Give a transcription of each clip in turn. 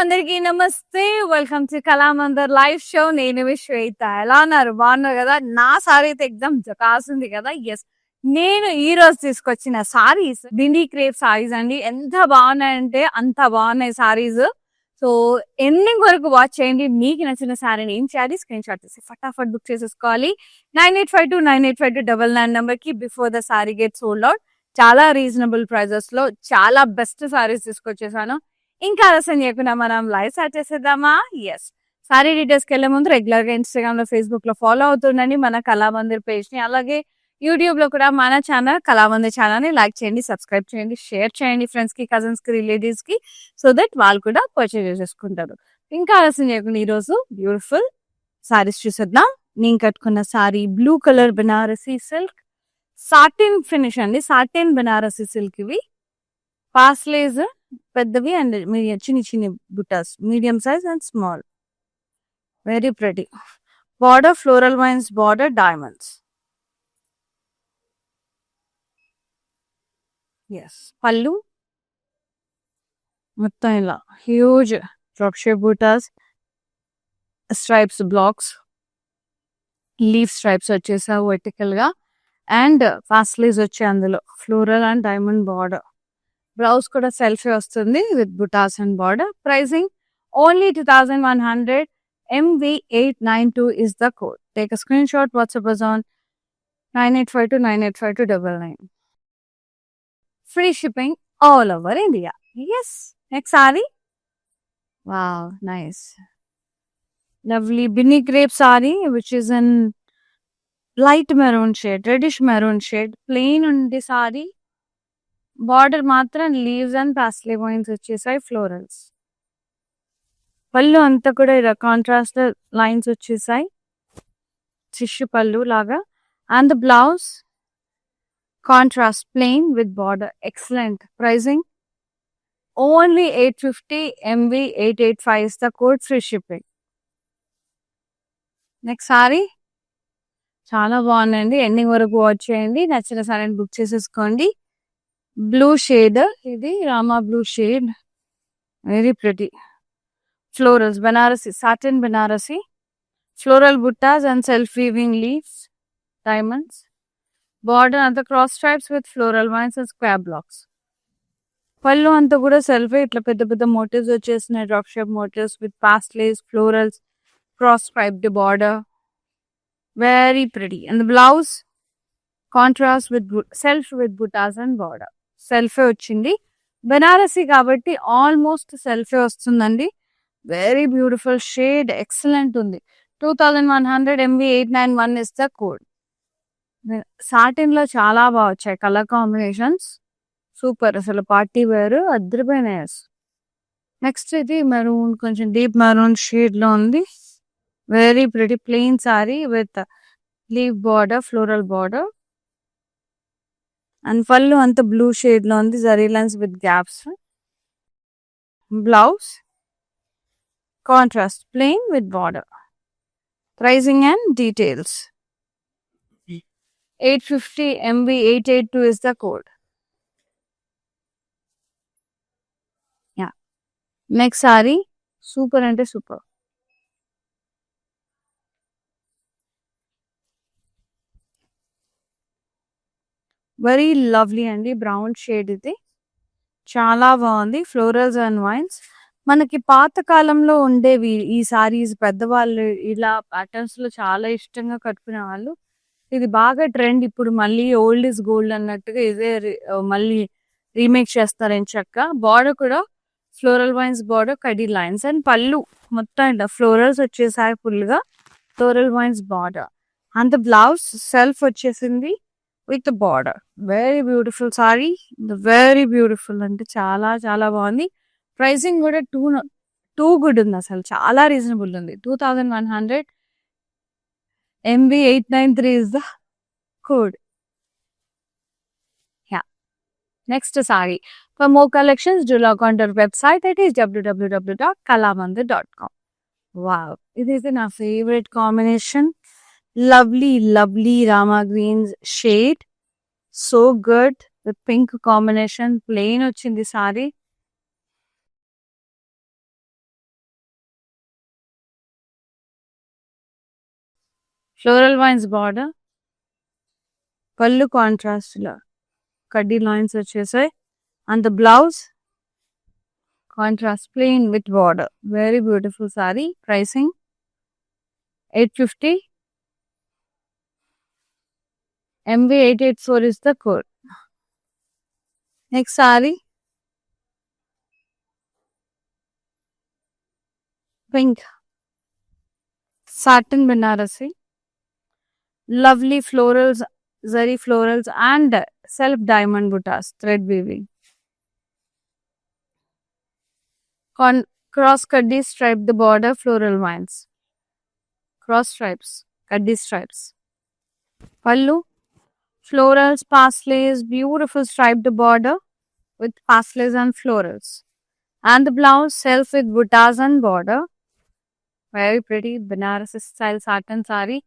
అందరికీ నమస్తే. Welcome to Kalamandir live show. నేను శ్వేత. ఎలా ఉన్నారు? బాగున్నారు కదా? నా సారీ అయితే ఎగ్జామ్ కాసింది కదా. ఎస్, నేను ఈ రోజు తీసుకొచ్చిన సారీస్ దిండి క్రేప్ సారీస్ అండి. ఎంత బాగున్నాయంటే అంత బాగున్నాయి సారీస్. సో ఎండింగ్ వరకు వాచ్ చేయండి. మీకు నచ్చిన సారీని ఏం చేయాలి? స్క్రీన్ షాట్ తీసి ఫటాఫట్ బుక్ చేసేసుకోవాలి. 9852985299 నెంబర్ కి before the sari get sold out. చాలా రీజనబుల్ ప్రైజెస్ లో చాలా బెస్ట్ సారీస్ తీసుకొచ్చేసాను. ఇంకా ఆలస్యం చేయకుండా మనం లైవ్ స్టార్ట్ చేసేద్దామా? ఎస్, సారీ డీటెయిల్స్ కి వెళ్లే ముందు రెగ్యులర్ గా ఇన్స్టాగ్రామ్ లో, ఫేస్బుక్ లో ఫాలో అవుతుండండి మన కళామందిర్ పేజ్ ని. అలాగే యూట్యూబ్ లో కూడా మన ఛానల్ కళామందిర్ ఛానల్ ని లైక్ చేయండి, సబ్స్క్రైబ్ చేయండి, షేర్ చేయండి ఫ్రెండ్స్ కి, కజిన్స్ కి, రిలేటివ్స్ కి, సో దట్ వాళ్ళు కూడా పర్చేజ్ చేసుకుంటారు. ఇంకా ఆలస్యం చేయకుండా ఈ రోజు బ్యూటిఫుల్ సారీస్ చూసేద్దాం. నేను కట్టుకున్న sari blue colour Banarasi silk satin finish అండి. సాటిన్ బెనారసీ సిల్క్ ఇవి పాస్లేజ్ పెద్దవి అండ్ చిన్ని చిన్ని butas, medium size and small. Very pretty. Border floral vines, border diamonds. Yes, పళ్ళు మొత్తం ఇలా huge drop shape butas, stripes, blocks, leaf stripes వచ్చేసా వర్టికల్ గా అండ్ పాస్లేజ్ వచ్చే అందులో floral and diamond border. Blouse కూడా సెల్ఫీ వస్తుంది with butas and border. Pricing only 2100. MV892 is the code. Take a screenshot. WhatsApp us on 9852985299. Free shipping all over India. Yes. Next saree. Wow, nice. Lovely Binni crepe saree, which is in light maroon shade, reddish maroon shade. Plain undi saree. Border మాత్రం leaves and parsley wines వచ్చేసాయి, florals. పళ్ళు అంతా కూడా ఇలా contrast lines వచ్చేసాయి, tissue పళ్ళు లాగా. And the blouse contrast plain with border. Excellent. Pricing only 850. MV885 is the code. Free shipping. Next sari చాలా బాగుందండి. ఎండింగ్ వరకు వాచ్ చేయండి. నచ్చిన సారీని బుక్ చేసేసుకోండి. బ్లూ షేడ్ ఇది, రామా blue shade. Very pretty. Florals, Banarasi satin Banarasi, floral buttas and self weaving leaves, diamonds. Border అంతా cross stripes with floral vines and square blocks. పళ్ళు అంతా కూడా సెల్ఫ్ ఇట్లా పెద్ద పెద్ద మోటివ్స్ వచ్చేసినాయి, drop shape motifs with paisleys, florals, cross striped border. Very pretty. And blouse contrast with self with butas and border. సెల్ఫే వచ్చింది, బెనారసీ కాబట్టి ఆల్మోస్ట్ సెల్ఫే వస్తుందండి. వెరీ బ్యూటిఫుల్ షేడ్, ఎక్సలెంట్ ఉంది. 2100. MV891 is the code. Satin లో చాలా బాగా వచ్చాయి కలర్ కాంబినేషన్స్. సూపర్, అసలు పార్టీ వేర్ అద్దరిపోయినాయి. నెక్స్ట్ ఇది మెరూన్, కొంచెం డీప్ మెరూన్ షేడ్ లో ఉంది. Very pretty plain sorry with leave border, floral border. And పళ్ళు అంత బ్లూ షేడ్ లో ఉంది, zari lines with gaps. Blouse contrast plain with border. Pricing and details 850. MV882 is the code. Yeah. Next sorry super అంటే super. Very lovely అండి. Brown shade ఇది, చాలా బాగుంది. Florals and wines. మనకి పాత కాలంలో ఉండేవి ఈ సారీస్. పెద్దవాళ్ళు ఇలా ప్యాటర్న్స్ లో చాలా ఇష్టంగా కట్టుకునే వాళ్ళు. ఇది బాగా ట్రెండ్ ఇప్పుడు. మళ్ళీ ఓల్డ్ ఇస్ గోల్డ్ అన్నట్టుగా ఇదే మళ్ళీ రీమేక్ చేస్తారని చక్క. బార్డర్ కూడా ఫ్లోరల్ వైన్స్ బార్డర్, కడీ లైన్స్. అండ్ పళ్ళు మొత్తం ఇట్లా ఫ్లోరల్స్ వచ్చేసాయి ఫుల్ గా, floral vines border. And blouse self వచ్చేసింది with border. Very beautiful sari, very beautiful అంటే చాలా చాలా బాగుంది. ప్రైసింగ్ కూడా టూ గుడ్ ఉంది, అసలు చాలా రీజనబుల్ ఉంది. 2100. MV893 is the code. Yeah. Next saree. For more collections, do log on to our website. That is www.kalamandir.com. Wow, it is my favorite combination. Lovely, lovely Rama greens shade. So good. The pink combination, plain ochindi saree. Floral vines border, పళ్ళు contrast లా కడ్డీ lines వచ్చేసాయి. And the blouse contrast plain with border. Very beautiful sorry. Pricing 850. MV884 is the code. Next saree, pink satin Banarasi, lovely florals, zari florals and self diamond buttas, thread weaving. Cross kaddi stripe the border, floral vines, cross stripes, kaddi stripes. Pallu, florals, paslays, beautiful striped border with paslays and florals. And the blouse self with buttas and border. Very pretty Banarasi style satin saree.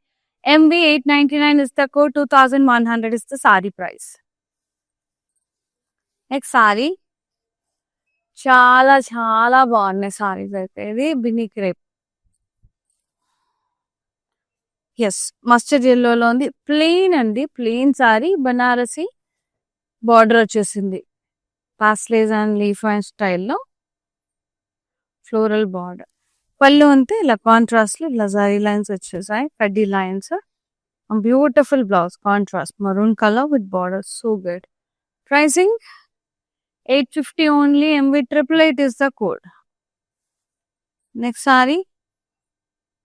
MV899 is the code. 2100 is the saree price. Next saree. చాలా చాలా బాగున్నాయి సారీస్ అయితే. ఇది బినీ crepe. Yes mustard ఎల్లోలో ఉంది. Plain అండి, plain sorry. Banarasi border వచ్చేసింది. Paisleys and leaf and స్టైల్లో floral border. పళ్ళు అంతే ఇలా కాంట్రాస్ట్ లో ఇలా జరీ లైన్స్ వచ్చేసాయి, కడ్డీ lines. Beautiful blouse contrast maroon colour with border. So good. Pricing 850 only. MV888 is the code. Next sorry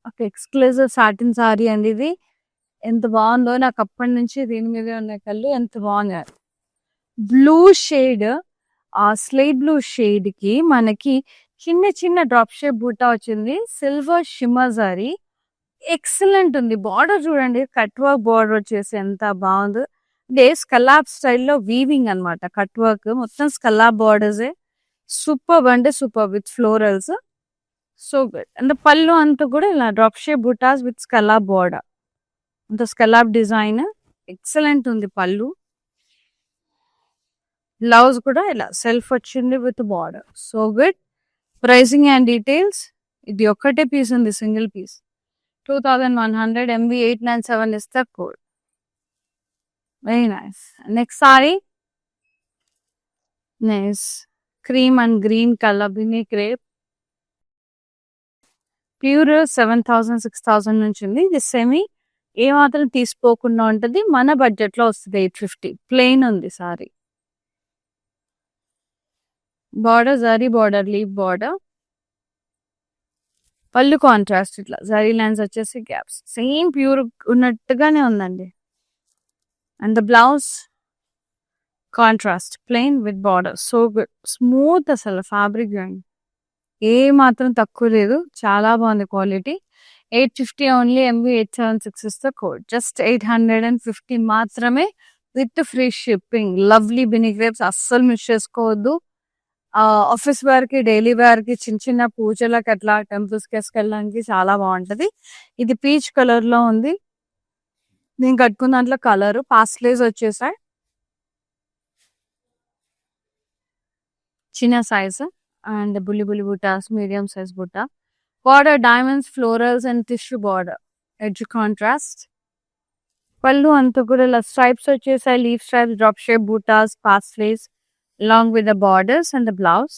ఒక ఎక్స్క్లూజివ్ సాటిన్ సారీ అండి. ఇది ఎంత బాగుందో, నాకు అప్పటి నుంచి దీని మీదే ఉన్నాయి కళ్ళు. ఎంత బాగుంది. బ్లూ షేడ్, ఆ స్లేట్ బ్లూ షేడ్ కి మనకి చిన్న చిన్న డ్రాప్ షేప్ బూటా వచ్చింది. సిల్వర్ షిమ్మర్ సారీ ఎక్సలెంట్ ఉంది. బార్డర్ చూడండి, కట్ వర్క్ బార్డర్ వచ్చేసి ఎంత బాగుంది. అంటే స్కలాబ్ స్టైల్లో వీవింగ్ అనమాట. కట్ వర్క్ మొత్తం స్కలాబ్ బార్డర్స్. సూపర్ అంటే super with florals. So good. And పళ్ళు అంతా కూడా ఇలా drop shape butas with scallop border. అంత స్కలాబ్ డిజైన్ ఎక్సలెంట్ ఉంది పళ్ళు. బ్లౌజ్ కూడా ఇలా సెల్ఫ్ వచ్చింది with border. So good. Pricing and details. ఇది ఒక్కటే పీస్ ఉంది, single piece. 2100. MV897 is the code. Very nice. Next saree. Nice. Cream and green color Bini crepe. Pure 7000 6000 నుంచి ఉంది. ఇది సెమీ ఏ మాత్రం తీసుకోకుండా ఉంటుంది. మన బడ్జెట్ లో వస్తుంది. 850. ప్లెయిన్ ఉంది sari. Border zari border, leaf border. పళ్ళు కాంట్రాస్ట్ ఇట్లా జరీ లైన్స్ వచ్చేసి గ్యాప్స్. సేమ్ ప్యూర్ ఉన్నట్టుగానే ఉందండి. And the blouse contrast plain with border. So good. Smooth అసలు ఫ్యాబ్రిక్ ఏ మాత్రం తక్కువ లేదు. చాలా బాగుంది quality. 850 only. MV876 is the code. Just 850 మాత్రమే విత్ ఫ్రీ షిప్పింగ్. లవ్లీ బినీ గ్రేప్స్ అస్సలు మిస్ చేసుకోవద్దు. ఆఫీస్ వేర్ కి, డైలీ వేర్ కి, చిన్న చిన్న పూజలకు అట్లా టెంపుల్స్ కి వేసుకెళ్ళడానికి చాలా బాగుంటది. ఇది పీచ్ కలర్ లో ఉంది. నేను కట్టుకున్న దాంట్లో కలర్ పాస్లేస్ వచ్చేసాయి. చిన్న సైజ్ అండ్ బుల్లి బుల్లి బుటాస్, మీడియం సైజ్ బుట్ట. Border diamonds, florals and tissue border. Edge contrast. పళ్ళు అంతా కూడా ఇలా స్ట్రైప్స్ వచ్చేసాయి. Leaf stripes, drop shape buttas, paisleys along with the borders and the blouse.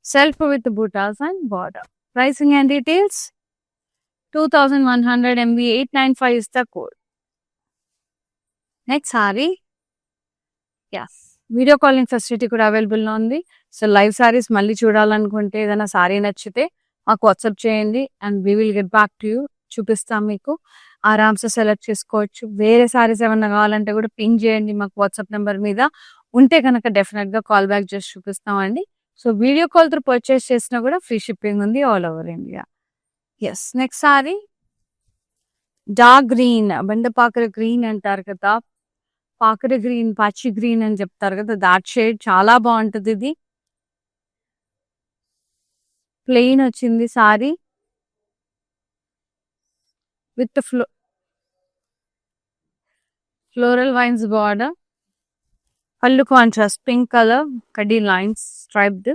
Self with the buttas and border. Pricing and details. 2100. MV895 is the code. Next saree. Yes. Video calling facility కూడా available ఉంది. So live saris మళ్ళీ చూడాలనుకుంటే, ఏదైనా sorry నచ్చితే మాకు WhatsApp చేయండి and we will get back to you. చూపిస్తాం మీకు. ఆరామ్సే సెలెక్ట్ చేసుకోవచ్చు. వేరే సారీస్ ఏమన్నా కావాలంటే కూడా పింగ్ చేయండి మాకు వాట్సాప్ నెంబర్ మీద. ఉంటే కనుక డెఫినెట్ గా కాల్ బ్యాక్ చేసి చూపిస్తామండి. So video call through purchase చేసినా కూడా ఫ్రీ షిప్పింగ్ ఉంది all over India. Yes. Next sari dark green, బెండపాకర గ్రీన్ అంటారు కదా, పాకర గ్రీన్, పాచి గ్రీన్ అని చెప్తారు కదా, దాట్ షేడ్ చాలా బాగుంటది. ఇది ప్లెయిన్ వచ్చింది sorry with floral vines border. పళ్ళు కాంట్రాస్ట్ పింక్ కలర్, కడ్డీ lines striped.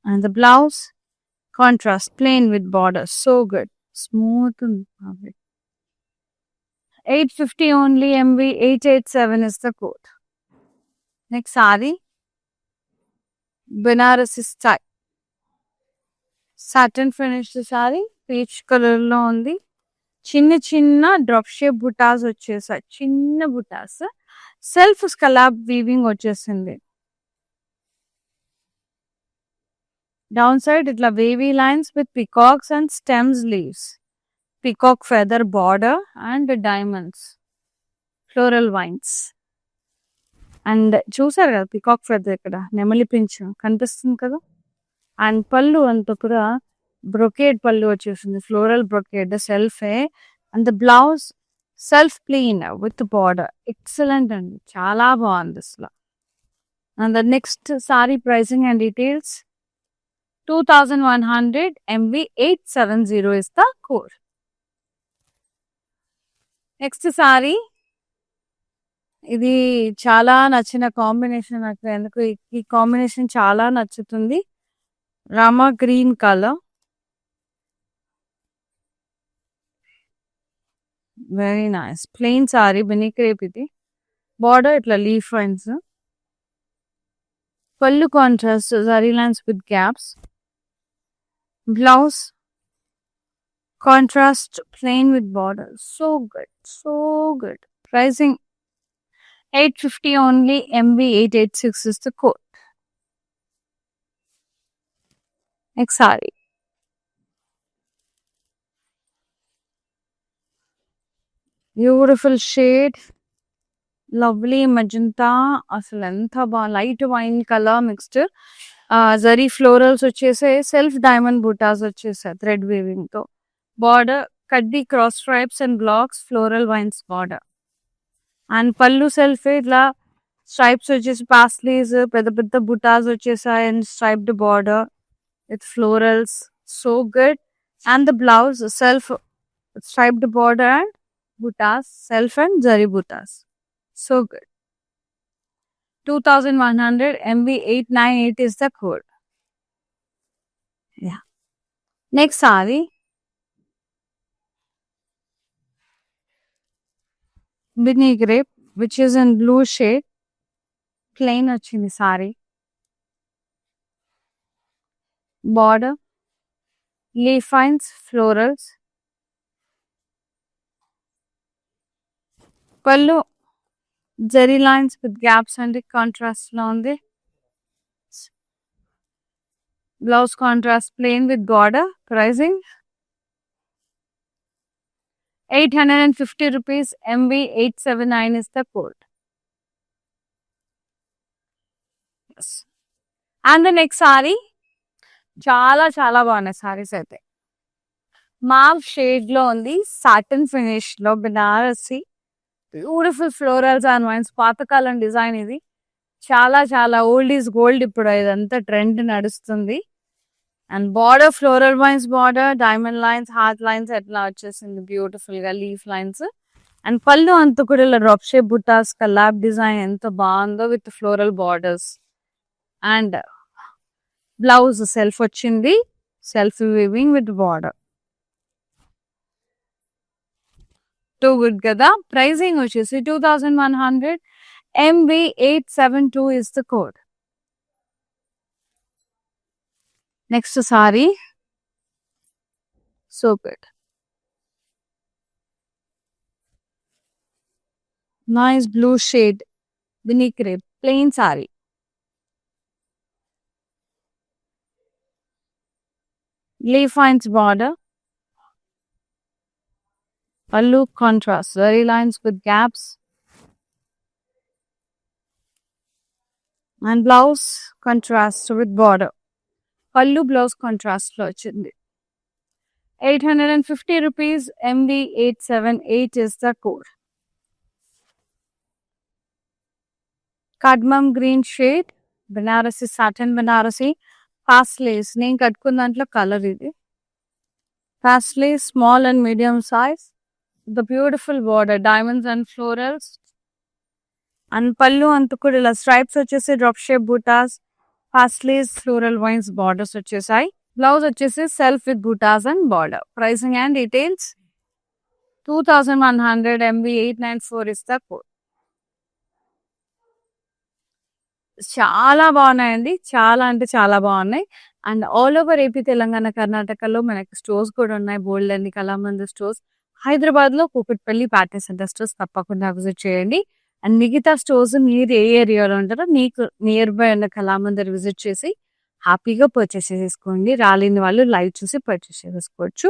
And the blouse contrast plain with border. So good. Smooth ఉంది fabric. 850 only, MV 887 is the code. Next saree, Banarasi style. Satin finished saree, peach color lo undi. చిన్న drop shape బుటాస్ వచ్చేసాయి, చిన్న బుటాస్. Self స్కలాబ్ weaving వచ్చేసింది. Down side ఇట్లా wavy lines with peacocks and stems leaves, peacock feather border and diamonds, floral vines. And చూసారు కదా peacock feather, ఇక్కడ నెమలి పింఛ కనిపిస్తుంది కదా. అండ్ పళ్ళు అంతా కూడా బ్రొకేడ్ పళ్ళు వచ్చేసింది, ఫ్లోరల్ బ్రొకేడ్ సెల్ఫే. And the blouse self plain with border, excellent అండి, చాలా బాగుంది అసలు. And the next sari pricing and details 2100, MV 870 is the code. Next sari, ఇది చాలా నచ్చిన కాంబినేషన్ నాకు, ఎందుకు ఈ కాంబినేషన్ చాలా నచ్చుతుంది. Rama green colour, very nice plain sorry, Benny crepe. ఇది బార్డర్ ఇట్లా లీఫ్ లైన్స్, పళ్ళు contrast zari lines with gaps, blouse contrast plain with border. So good, so good. Pricing 850 only, MV 886 is the code. Next saree, beautiful shade, lovely magenta, అసలు ఎంత బాగా light wine colour mixture. Zari florals వచ్చేసే, self diamond బుటాస్ వచ్చేసాయి thread weaving తో. Border కడ్డీ cross stripes and blocks, floral vines border. And పళ్ళు self ఇట్లా stripes వచ్చేసి, పాస్లీస్ పెద్ద పెద్ద బుటాస్ వచ్చేసాయి and striped border with florals. So good. And the blouse self striped border and బుటాస్, సెల్ఫ్ అండ్ జరీ బుటాస్. So good. 2100, MV 898 is the code. Yeah. Next saree, Bini grape, which is in blue shade, plain వచ్చింది saree. Border, leaf lines, florals. పళ్ళు zari lines with gaps and contrast లో ఉంది. Blouse contrast plain with border. Pricing 850 rupees, MV 879 is the code. Yes. And the next saree, చాలా చాలా బాగున్నాయి సారీస్ అయితే. మావ్ shade లో ఉంది, సాటిన్ ఫినిష్ లో, Banarasi, beautiful florals and wines, పాతకాలం డిజైన్. ఇది చాలా చాలా ఓల్డ్ ఈజ్ గోల్డ్, ఇప్పుడు ఇదంతా ట్రెండ్ నడుస్తుంది. And border floral vines border, diamond lines, heart lines ఎట్లా వచ్చేసింది బ్యూటిఫుల్ గా, లీఫ్ లైన్స్. అండ్ పళ్ళు అంతా కూడా ఇలా drop shape butas, scallop design ఎంత బాగుందో with floral borders. And blouse self వచ్చింది, self weaving with border. Too good కదా. ప్రైసింగ్ వచ్చేసి 2100, MV 872 is the code. Next saree, so good. Nice blue shade, Bini crepe, plain saree. Leaf lines border, pallu contrast, zari lines with gaps. And blouse contrast with border. Pallu blouse contrast lo vachindi. 850 rupees, MV 878 is the code. Cadmium green shade, Banarasi satin Banarasi, fast lace. నేను కట్టుకున్న దాంట్లో colour ఇది. Fast lace, small and medium size. The beautiful border, diamonds and florals. And పళ్ళు అంతా కూడా ఇలా stripes వచ్చేసి, drop shape బూటాస్, fast lace, floral vines borders వచ్చేసాయి. బ్లౌజ్ వచ్చేసి సెల్ఫ్ విత్ బూటాస్ and border. Pricing and details 2100 MB 894 is the code. చాలా బాగున్నాయండి. చాలా అంటే చాలా బాగున్నాయి. And all over AP, Telangana, కర్ణాటకలో మనకి స్టోర్స్ కూడా ఉన్నాయి. బోల్డన్ని కళామందిర్ స్టోర్స్. హైదరాబాద్‌లో కూకట్పల్లి ప్యాటర్న్ సెంటర్ స్టోర్స్ తప్పకుండా విజిట్ చేయండి. అండ్ మిగతా స్టోర్స్ మీరు ఏ ఏరియాలో ఉంటారో మీకు నియర్ బై ఉన్న కళామందిర్ విజిట్ చేసి హ్యాపీగా పర్చేస్ చేసేసుకోండి. రాలేని వాళ్ళు లైవ్ చూసి పర్చేస్ చేసేసుకోవచ్చు.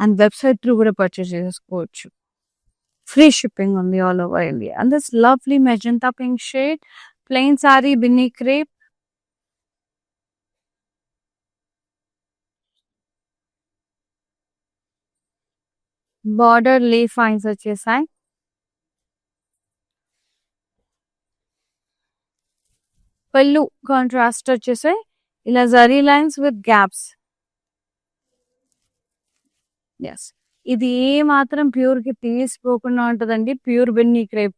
అండ్ వెబ్‌సైట్ త్రూ కూడా పర్చేస్ చేసేసుకోవచ్చు. ఫ్రీ షిప్పింగ్ ఉంది all over India. And this lovely magenta pink shade plain saree Binny crepe. Border leaf lines వచ్చేసాయి. పళ్ళు కాంట్రాస్ట్ వచ్చేసాయి. ఇలా zari lines with gaps. Yes, ఇది ఏ మాత్రం ప్యూర్ కి తీసిపోకుండా ఉంటదండి. Pure Binny crepe.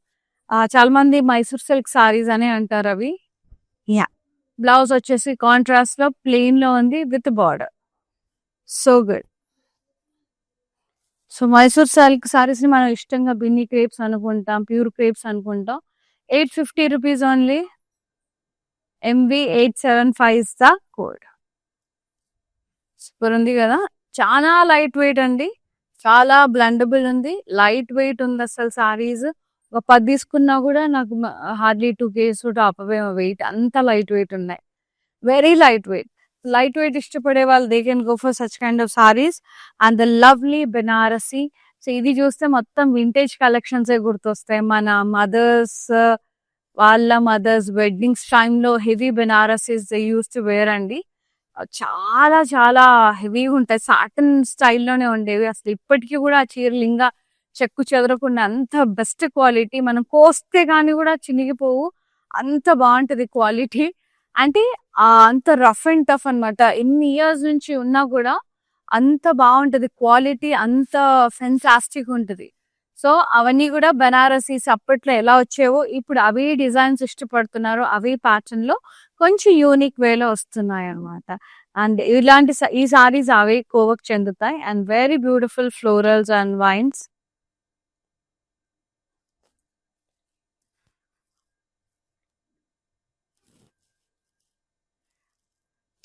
చాలా మంది మైసూర్ సిల్క్ సారీస్ అనే అంటారు అవి. యా, బ్లౌజ్ వచ్చేసి కాంట్రాస్ట్ లో ప్లెయిన్ లో ఉంది with border. So good. So Mysore silk saris ని మనం ఇష్టంగా బిన్నీ క్రేప్స్ అనుకుంటాం, ప్యూర్ క్రేప్స్ అనుకుంటాం. 850 rupees only. MB875 is the code. Super ఉంది కదా, చాలా లైట్ వెయిట్ అండి. చాలా బ్లెండబుల్ ఉంది, లైట్ వెయిట్ ఉంది. అసలు సారీస్ ఒక 10 తీసుకున్నా కూడా నాకు హార్డ్లీ 2 కేజీస్ టాప్ అవే వెయిట్. అంత లైట్ వెయిట్ ఉన్నాయి. Very light weight. Light weight ఇష్టపడే వాళ్ళు they can go for such kind of saris. And the lovely Benarasi. So ఇది చూస్తే మొత్తం వింటేజ్ కలెక్షన్స్ గుర్తొస్తాయి. మన మదర్స్ వాళ్ళ మదర్స్ వెడ్డింగ్స్ టైంలో heavy Benarasis they use to wear అండి. చాలా చాలా హెవీగా ఉంటాయి. సాటన్ స్టైల్లోనే ఉండేవి. అసలు ఇప్పటికీ కూడా ఆ చీరలు ఇంకా చెక్కు చెదరకుండా అంత బెస్ట్ క్వాలిటీ. మనం కోస్తే కానీ కూడా చినిగిపోవు, అంత బాగుంటది క్వాలిటీ. అంటే అంత రఫ్ అండ్ టఫ్ అన్నమాట. ఎన్ని ఇయర్స్ నుంచి ఉన్నా కూడా అంత బాగుంటది క్వాలిటీ, అంత ఫెంటాస్టిక్ ఉంటది. సో అవన్నీ కూడా బెనారసీస్ అప్పట్లో ఎలా వచ్చేవో ఇప్పుడు అవే డిజైన్స్ ఇష్టపడుతున్నారు. అవే ప్యాటర్న్ లో కొంచెం యూనిక్ వేలో వస్తున్నాయి అన్నమాట. అండ్ ఇలాంటి ఈ సారీస్ అవే కోవకు చెందుతాయి. And very beautiful florals and wines.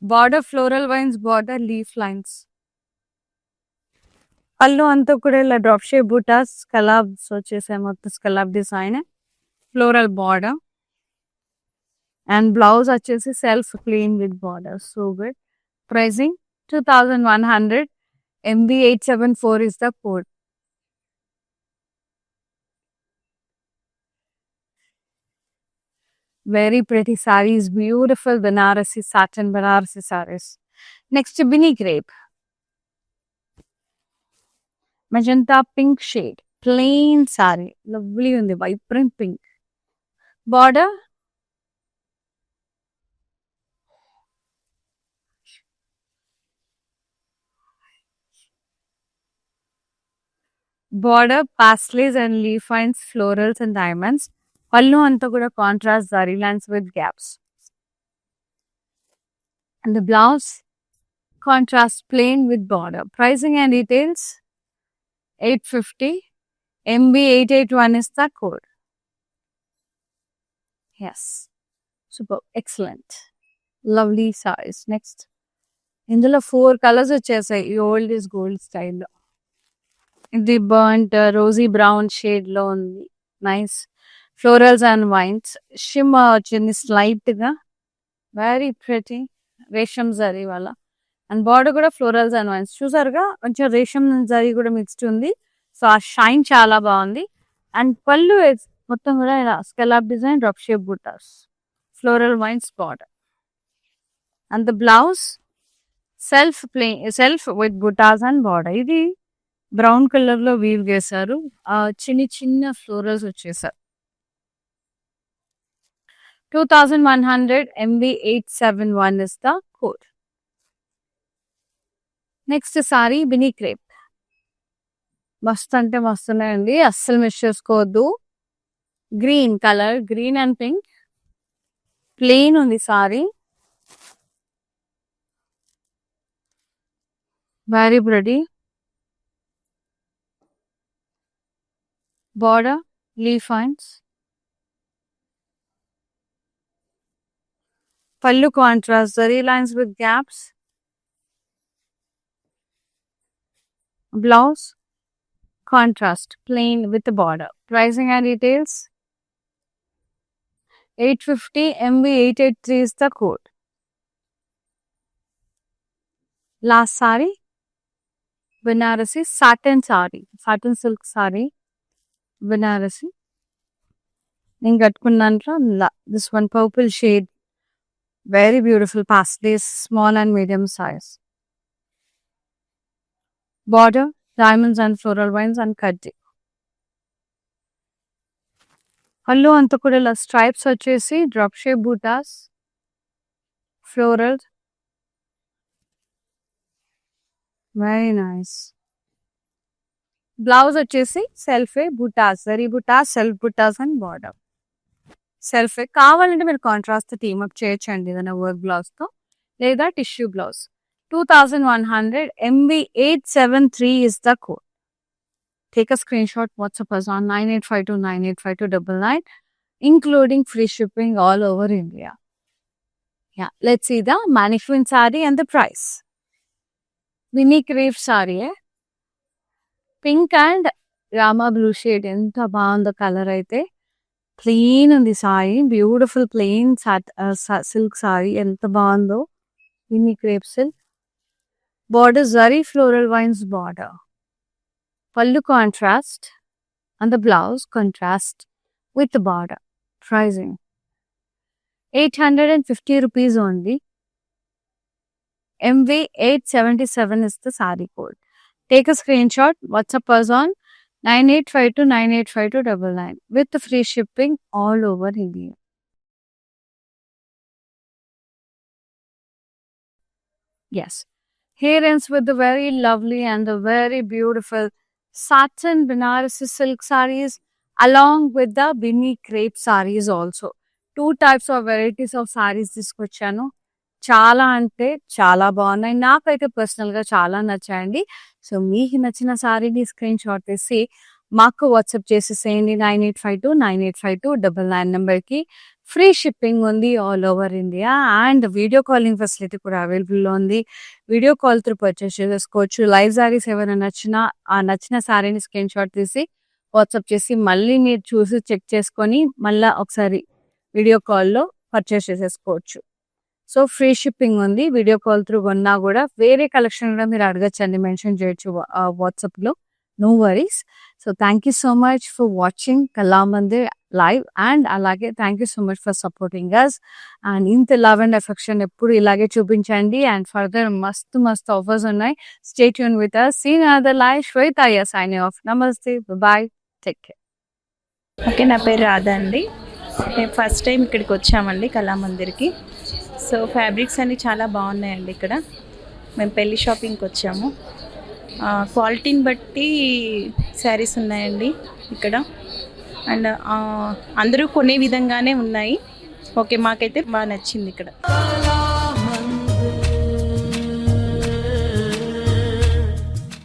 Border floral vines, border leaf lines. పళ్ళు అంతా కూడా ఇలా డ్రాప్ షేప్ బూటాస్ స్కలాబ్స్ వచ్చేసాయి. మొత్తం scallop design, floral border. And blouse వచ్చేసి self plain with border. So good. Pricing 2100. MB874 is the code. Very pretty sarees, beautiful Banarasi satin Banarasi sarees. Next, Bini crepe. Magenta pink shade, plain saree, lovely on the vibrant pink. Border, pastels and leaf lines, florals and diamonds. Pallu anta kuda contrast zari lines with gaps. And the blouse, contrast plain with border. Pricing and details, 850. MB881 is the code. Yes. Super. Excellent. Lovely sarees. Next. ఇందులో 4 colours వచ్చేసాయి. ఈ old is gold స్టైల్లో. ఇది బర్nt Rosie brown shade లో ఉంది. Nice florals and vines. Sheen వచ్చింది slight గా. Very pretty. రేషం జరీ వల్ల. అండ్ బార్డర్ కూడా ఫ్లోరల్స్ అండ్ వైన్స్. చూసారుగా కొంచెం రేషం జరీ కూడా మిక్స్డ్ ఉంది. సో ఆ షైన్ చాలా బాగుంది. అండ్ పళ్ళు మొత్తం కూడా ఇలా scallop design, drop shape butas, floral vines border. And the blouse self with butas and border. ఇది బ్రౌన్ కలర్ లో వీవ్ చేశారు. చిన్న చిన్న ఫ్లోరల్స్ వచ్చేసారు. 2100. MB871 is the code. Next sari Binny crepe. మస్తు అంటే మస్తున్నాయండి, అస్సలు మిస్ చేసుకోవద్దు. Green colour, green and pink. Plain ఉంది sari. Very pretty. Border, leaf lines. Pallu contrast, zari lines with gaps. Blouse, contrast, plain with the border. Pricing and details. 850 MV 883 is the code. Last sari, Banarasi satin sari, satin silk sari, Banarasi. నేను కట్టుకున్నాను this one purple shade, very beautiful pastels, small and medium size. Border, diamonds and floral vines and కడ్డీ. పళ్ళు అంతా కూడా ఇలా stripes వచ్చేసి drop shape buttas, floral, very nice. Blouse వచ్చేసి సెల్ఫే బుటాస్, జరీ బుటాస్, self buttas and border. సెల్ఫే కావాలంటే మీరు కాంట్రాస్ట్ టీమప్ చేయొచ్చండి ఏదైనా వర్క్ బ్లౌజ్తో, లేదా tissue blouse. 2100 MV 873 is the code. Take a screenshot, WhatsApp us on 9852985299, including free shipping all over India. Yeah, let's see the mannequin saree and the price. Mini crepe saree, pink and Rama blue shade. Enta bagundo color aithe. Plain on the saree, beautiful plain silk saree. Enta bagundo. Mini crepe silk. Border zari floral vines border. Pallu contrast and the blouse contrast with the border. Pricing 850 rupees only. MV 877 is the saree code. Take a screenshot, WhatsApp us on 9852985299 with the free shipping all over India. Yes. Here ends with the very lovely and the very beautiful satin Banarasi silk sarees along with the Bini crepe sarees also. 2 types of varieties of sarees తీసుకొచ్చాను. చాలా అంటే చాలా బాగున్నాయి. నాకైతే పర్సనల్గా చాలా నచ్చాయండి. So మీకు నచ్చిన సారీని స్క్రీన్ షాట్ తీసి మాకు వాట్సాప్ చేసేసేయండి 9852985299 నెంబర్కి. ఫ్రీ షిప్పింగ్ ఉంది all over India and video calling facility కూడా అవైలబుల్లో ఉంది. వీడియో కాల్ త్రూ పర్చేస్ చేసుకోవచ్చు. లైవ్ సారీస్ ఏమైనా నచ్చిన సారీని స్క్రీన్ షాట్ తీసి వాట్సాప్ చేసి మళ్ళీ మీరు చూసి చెక్ చేసుకొని మళ్ళీ ఒకసారి వీడియో కాల్లో పర్చేస్ చేసేసుకోవచ్చు. సో ఫ్రీ షిప్పింగ్ ఉంది. వీడియో కాల్ త్రూ కొన్నా కూడా వేరే కలెక్షన్ కూడా మీరు అడగచ్చండి, మెన్షన్ చేయొచ్చు వాట్సాప్లో. No worries. So thank you so much for watching Kalamandir live and అలాగే thank you so much for supporting us. And ఇంత లవ్ అండ్ ఎఫెక్షన్ ఎప్పుడు ఇలాగే చూపించండి. అండ్ ఫర్దర్ మస్తు ఆఫర్స్ ఉన్నాయి. Stay tune with us. See you another live. Shweta signing off. Namaste. Bye. Take care. Okay, నా పేరు రాధా అండి. మేము ఫస్ట్ టైం ఇక్కడికి వచ్చామండి కళామందిర్కి. సో ఫ్యాబ్రిక్స్ అన్నీ చాలా బాగున్నాయండి ఇక్కడ. మేము పెళ్ళి షాపింగ్కి వచ్చాము. క్వాలిటీని బట్టి శారీస్ ఉన్నాయండి ఇక్కడ. అండ్ అందరూ కొనే విధంగానే ఉన్నాయి. ఓకే, మాకైతే బాగా నచ్చింది ఇక్కడ.